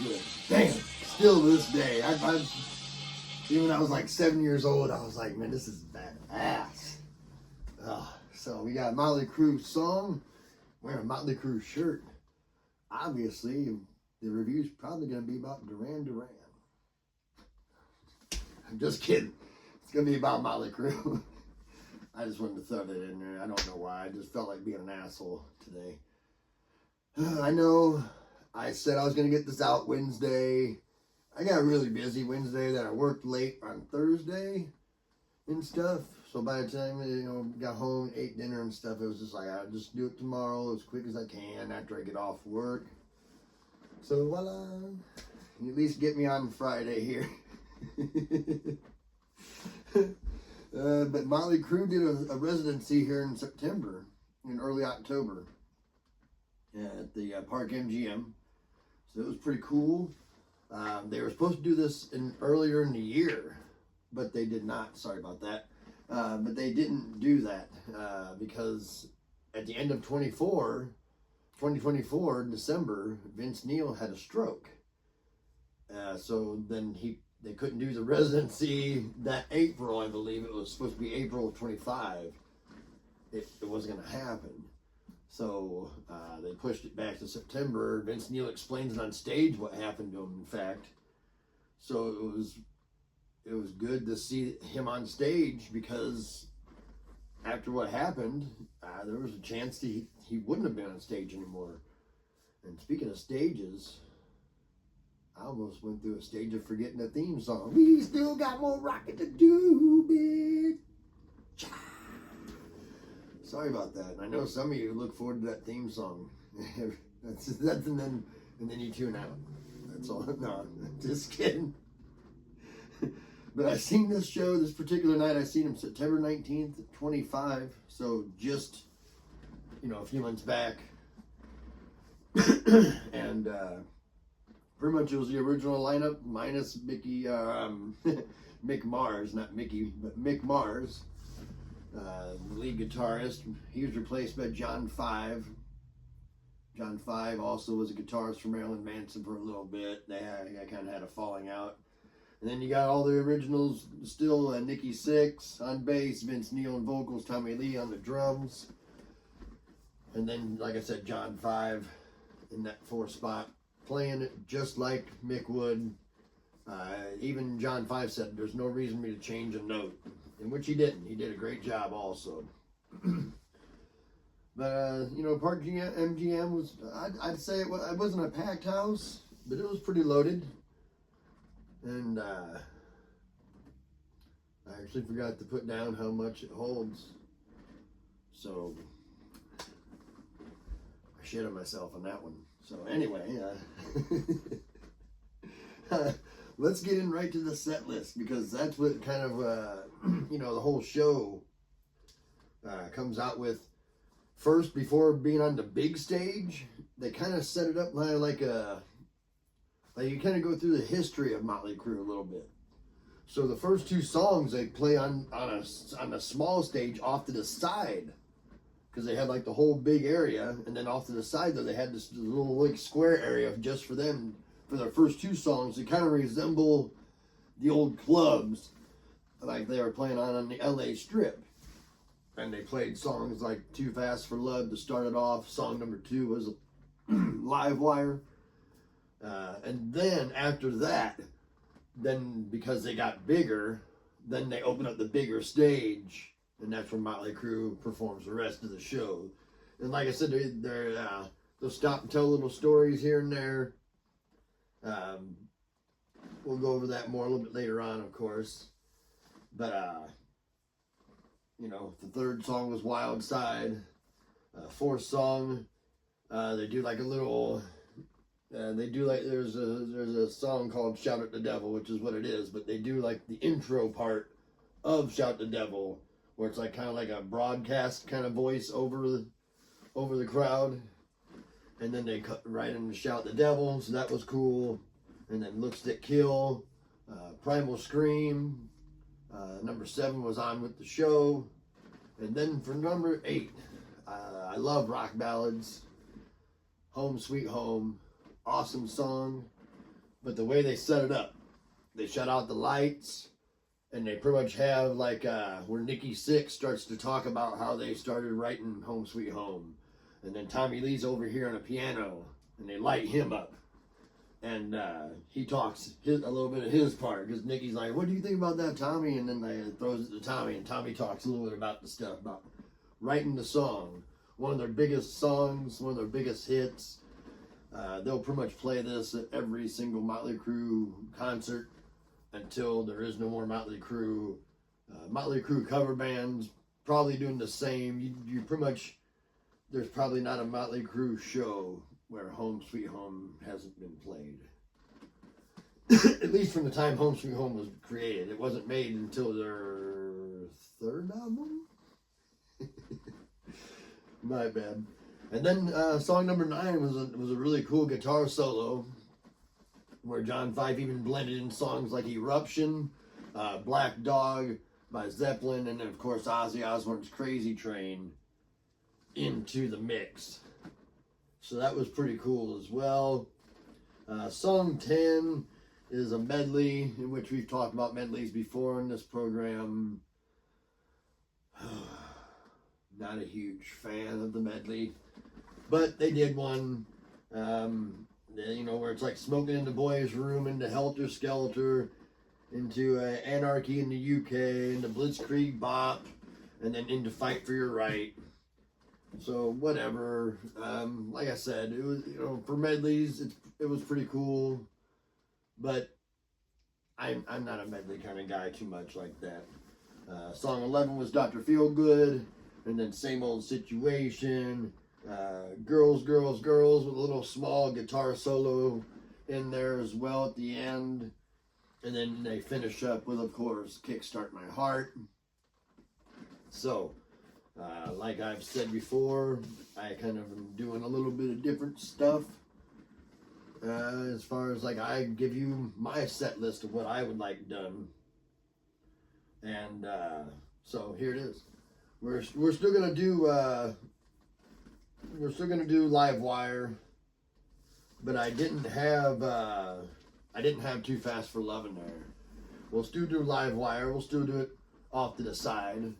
good. Damn, still to this day. Even when I was like 7 years old, I was like, man, this is badass. So we got a Motley Crue song, wearing a Motley Crue shirt. Obviously, the review's probably going to be about Duran Duran. I'm just kidding. It's going to be about Motley Crue. I just wanted to throw that in there. I don't know why. I just felt like being an asshole today. I know I said I was going to get this out Wednesday. I got really busy Wednesday, then I worked late on Thursday and stuff. So by the time got home, ate dinner and stuff, it was just like, I'll just do it tomorrow as quick as I can after I get off work. So voila, you at least get me on Friday here. But Motley Crue did a residency here in September, in early October, at the Park MGM. So it was pretty cool. They were supposed to do this earlier in the year, but they did not. Sorry about that. But they didn't do that because at the end of 2024, December, Vince Neil had a stroke. So then they couldn't do the residency that April, I believe. It was supposed to be April of 25. It wasn't going to happen. So they pushed it back to September. Vince Neil explains it on stage what happened to him, in fact. So it was good to see him on stage because after what happened, there was a chance he wouldn't have been on stage anymore. And speaking of stages, I almost went through a stage of forgetting the theme song. We still got more rocking to do, bitch. Sorry about that. I know some of you look forward to that theme song. that's and then you tune out. That's all. No, just kidding. But I seen this show this particular night. I seen him September 19th, 25. So just a few months back, and pretty much it was the original lineup minus Mickey, Mick Mars, not Mickey, but Mick Mars. The lead guitarist. He was replaced by John Five. John Five also was a guitarist for Marilyn Manson for a little bit. They kind of had a falling out. And then you got all the originals still. Nikki Sixx on bass, Vince Neil on vocals, Tommy Lee on the drums. And then, like I said, John Five in that fourth spot, playing it just like Mick would. Even John Five said, there's no reason for me to change a note. In which he didn't. He did a great job also. But, Park MGM was, I'd say it wasn't a packed house, but it was pretty loaded. And I actually forgot to put down how much it holds. So I shit on myself on that one. So anyway, let's get in right to the set list, because that's what kind of, the whole show comes out with. First, before being on the big stage, they kind of set it up like you kind of go through the history of Motley Crue a little bit. So the first two songs they play on a small stage off to the side, because they had like the whole big area, and then off to the side though they had this little like square area just for them. For their first two songs, they kind of resemble the old clubs like they were playing on the LA Strip. And they played songs like Too Fast for Love to start it off. Song number 2 was Live Wire. And then after that, then because they got bigger, then they open up the bigger stage. And that's when Motley Crue performs the rest of the show. And like I said, they'll stop and tell little stories here and there. We'll go over that more a little bit later on, of course. But, the third song was Wild Side. Fourth song, they do like a little, there's a song called Shout at the Devil, which is what it is, but they do like the intro part of Shout the Devil, where it's like kind of like a broadcast kind of voice over the crowd. And then they cut right into Shout the Devil, so that was cool. And then Lipstick Kill, Primal Scream, number 7 was On With the Show. And then for number 8, I love rock ballads. Home Sweet Home, awesome song. But the way they set it up, they shut out the lights, and they pretty much have like where Nikki Sixx starts to talk about how they started writing Home Sweet Home. And then Tommy Lee's over here on a piano, and they light him up. And he talks a little bit of his part, because Nikki's like, what do you think about that, Tommy? And then they throws it to Tommy, and Tommy talks a little bit about the stuff, about writing the song. One of their biggest songs, one of their biggest hits. They'll pretty much play this at every single Motley Crue concert until there is no more Motley Crue. Motley Crue cover bands probably doing the same. You pretty much, there's probably not a Motley Crue show where Home Sweet Home hasn't been played. At least from the time Home Sweet Home was created. It wasn't made until their third album? My bad. And then song number 9 was a really cool guitar solo where John Five even blended in songs like Eruption, Black Dog by Zeppelin, and then of course Ozzy Osbourne's Crazy Train into the mix. So that was pretty cool as well. Song 10 is a medley, in which we've talked about medleys before in this program. Not a huge fan of the medley, but they did one, where it's like Smoking in the Boys' Room, into Helter Skelter, into Anarchy in the UK, into Blitzkrieg Bop, and then into Fight for Your Right. So whatever. Like I said, it was, for medleys, it was pretty cool, but I'm not a medley kind of guy too much like that. Song 11 was Dr. Feelgood, and then Same Old Situation, Girls, Girls, Girls, with a little small guitar solo in there as well at the end. And then they finish up with, of course, Kickstart My Heart. So, like I've said before, I kind of am doing a little bit of different stuff. As far as, like, I give you my set list of what I would like done. And so here it is. We're still gonna do Live Wire, but I didn't have Too Fast for Love in there. We'll still do Live Wire. We'll still do it off to the side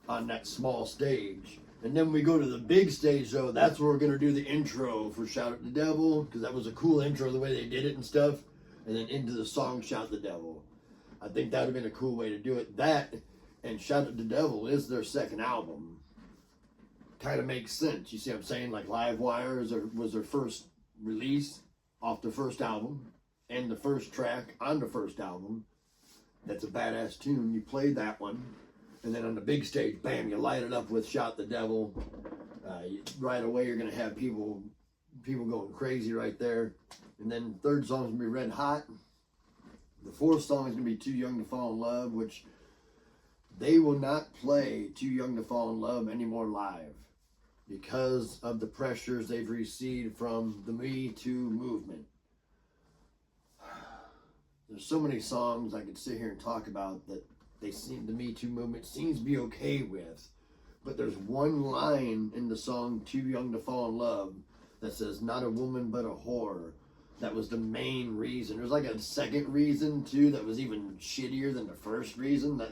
on that small stage, and then we go to the big stage. Though that's where we're gonna do the intro for Shout at the Devil, because that was a cool intro the way they did it and stuff, and then into the song Shout the Devil. I think that would have been a cool way to do it. That and Shout at the Devil is their second album. Kind of makes sense. You see what I'm saying? Like Live Wire was their first release off the first album, and the first track on the first album. That's a badass tune. You play that one, and then on the big stage, bam, you light it up with Shout the Devil. Right away, you're going to have people going crazy right there. And then the third song is going to be Red Hot. The fourth song is going to be Too Young to Fall in Love, which they will not play Too Young to Fall in Love anymore live because of the pressures they've received from the Me Too movement. There's so many songs I could sit here and talk about that the Me Too movement seems to be okay with, but there's one line in the song Too Young to Fall in Love that says, not a woman but a whore. That was the main reason. There's like a second reason too that was even shittier than the first reason. That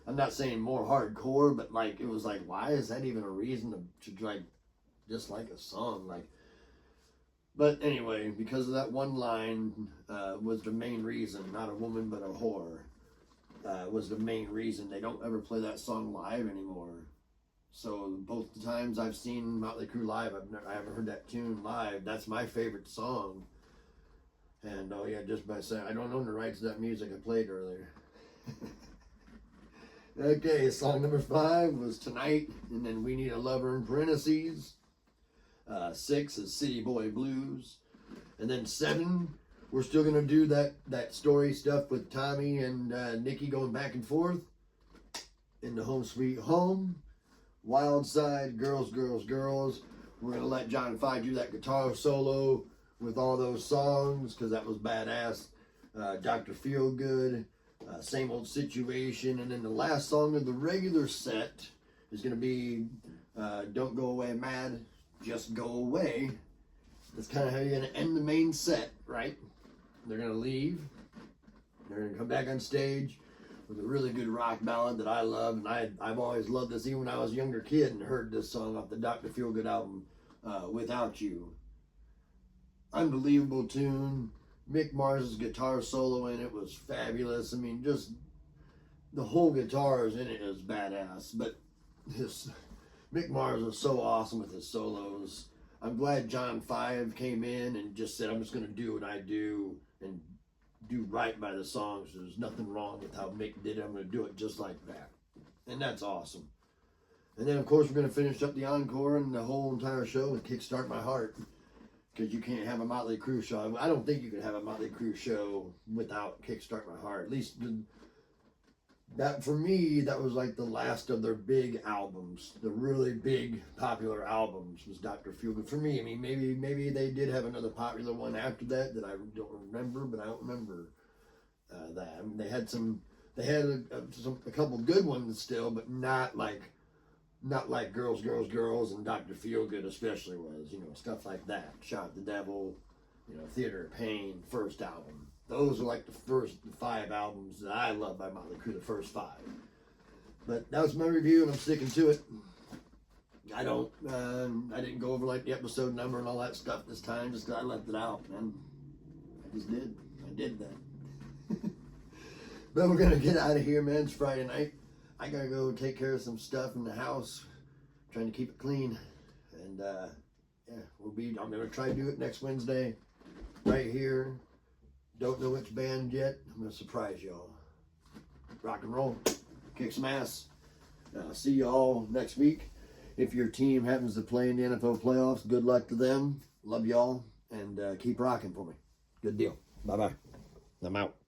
I'm not saying more hardcore, but like it was like, why is that even a reason to like dislike a song? Like, but anyway, because of that one line was the main reason. Not a woman but a whore was the main reason they don't ever play that song live anymore. So both the times I've seen Motley Crue live, I haven't heard that tune live. That's my favorite song. And oh yeah, just by saying, I don't own the rights to that music I played earlier. Okay, song number 5 was Tonight, and then We Need a Lover in parentheses. 6 is City Boy Blues. And then 7, we're still going to do that story stuff with Tommy and Nikki going back and forth. Into Home Sweet Home. Wild Side, Girls, Girls, Girls. We're going to let John Five do that guitar solo with all those songs because that was badass. Dr. Feelgood, Same Old Situation. And then the last song of the regular set is going to be Don't Go Away Mad, Just Go Away. That's kind of how you're going to end the main set, right? They're going to leave. They're going to come back on stage with a really good rock ballad that I love. And I've always loved this, even when I was a younger kid and heard this song off the Dr. Feelgood album, Without You. Unbelievable tune. Mick Mars's guitar solo in it was fabulous. I mean, just the whole guitars in it is badass. But Mick Mars is so awesome with his solos. I'm glad John 5 came in and just said, I'm just going to do what I do and do right by the songs. There's nothing wrong with how Mick did it. I'm going to do it just like that. And that's awesome. And then, of course, we're going to finish up the encore and the whole entire show with Kickstart My Heart. Because you can't have a Motley Crue show. I don't think you can have a Motley Crue show without Kickstart My Heart. At least that, for me, that was like the last of their big albums. The really big, popular albums was Dr. Feelgood. For me, I mean, maybe they did have another popular one after that I don't remember, but I don't remember that. I mean, they had a couple good ones still, but not like Girls, Girls, Girls and Dr. Feelgood especially was, stuff like that. Shot the Devil, Theater of Pain, first album. Those are like the first 5 albums that I love by Motley Crue, the first 5. But that was my review, and I'm sticking to it. I didn't go over like the episode number and all that stuff this time, just because I left it out, man. I just did. I did that. But we're going to get out of here, man. It's Friday night. I got to go take care of some stuff in the house, trying to keep it clean. And, I'm going to try to do it next Wednesday, right here. Don't know which band yet. I'm going to surprise y'all. Rock and roll. Kick some ass. See y'all next week. If your team happens to play in the NFL playoffs, good luck to them. Love y'all. And keep rocking for me. Good deal. Bye-bye. I'm out.